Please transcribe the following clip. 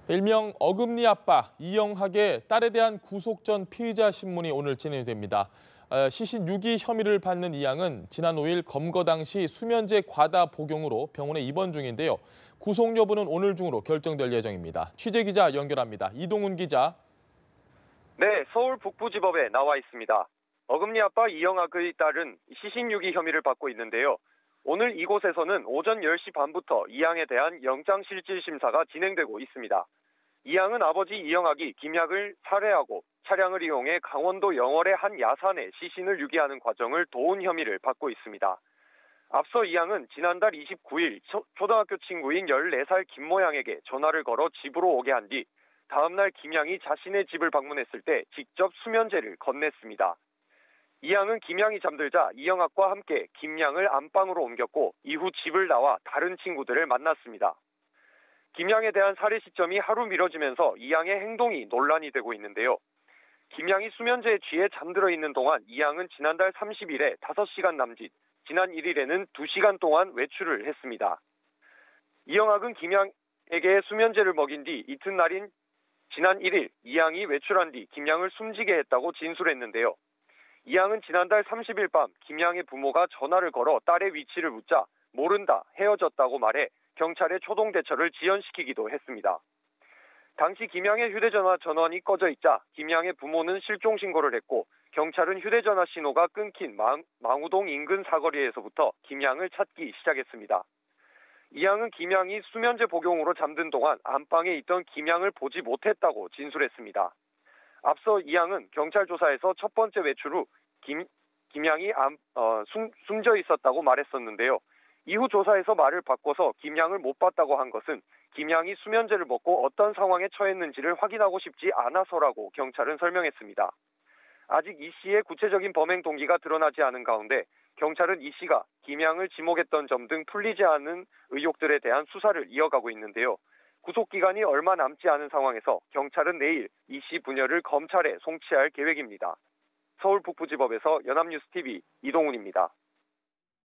일명 어금니 아빠 이영학의 딸에 대한 구속 전 피의자 신문이 오늘 진행됩니다. 시신 유기 혐의를 받는 이 양은 지난 5일 검거 당시 수면제 과다 복용으로 병원에 입원 중인데요. 구속 여부는 오늘 중으로 결정될 예정입니다. 취재 기자 연결합니다. 이동훈 기자. 네, 서울 북부지법에 나와 있습니다. 어금니 아빠 이영학의 딸은 시신 유기 혐의를 받고 있는데요. 오늘 이곳에서는 오전 10시 반부터 이 양에 대한 영장실질심사가 진행되고 있습니다. 이 양은 아버지 이영학이 김약을 살해하고 차량을 이용해 강원도 영월의 한 야산에 시신을 유기하는 과정을 도운 혐의를 받고 있습니다. 앞서 이 양은 지난달 29일 초등학교 친구인 14살 김모 양에게 전화를 걸어 집으로 오게 한 뒤 다음 날 김양이 자신의 집을 방문했을 때 직접 수면제를 건넸습니다. 이 양은 김양이 잠들자 이영학과 함께 김양을 안방으로 옮겼고 이후 집을 나와 다른 친구들을 만났습니다. 김양에 대한 살해 시점이 하루 미뤄지면서 이 양의 행동이 논란이 되고 있는데요. 김양이 수면제에 취해 잠들어 있는 동안 이 양은 지난달 30일에 5시간 남짓, 지난 1일에는 2시간 동안 외출을 했습니다. 이영학은 김양에게 수면제를 먹인 뒤 이튿날인 지난 1일 이 양이 외출한 뒤 김양을 숨지게 했다고 진술했는데요. 이 양은 지난달 30일 밤 김양의 부모가 전화를 걸어 딸의 위치를 묻자 모른다, 헤어졌다고 말해 경찰에 초동 대처를 지연시키기도 했습니다. 당시 김양의 휴대전화 전원이 꺼져 있자 김양의 부모는 실종 신고를 했고 경찰은 휴대전화 신호가 끊긴 망우동 인근 사거리에서부터 김양을 찾기 시작했습니다. 이 양은 김양이 수면제 복용으로 잠든 동안 안방에 있던 김양을 보지 못했다고 진술했습니다. 앞서 이 양은 경찰 조사에서 첫 번째 외출 후 김양이 숨져 있었다고 말했었는데요. 이후 조사에서 말을 바꿔서 김양을 못 봤다고 한 것은 김양이 수면제를 먹고 어떤 상황에 처했는지를 확인하고 싶지 않아서라고 경찰은 설명했습니다. 아직 이 씨의 구체적인 범행 동기가 드러나지 않은 가운데 경찰은 이 씨가 김양을 지목했던 점 등 풀리지 않은 의혹들에 대한 수사를 이어가고 있는데요. 구속기간이 얼마 남지 않은 상황에서 경찰은 내일 이 씨 부녀를 검찰에 송치할 계획입니다. 서울 북부지법에서 연합뉴스TV 이동훈입니다.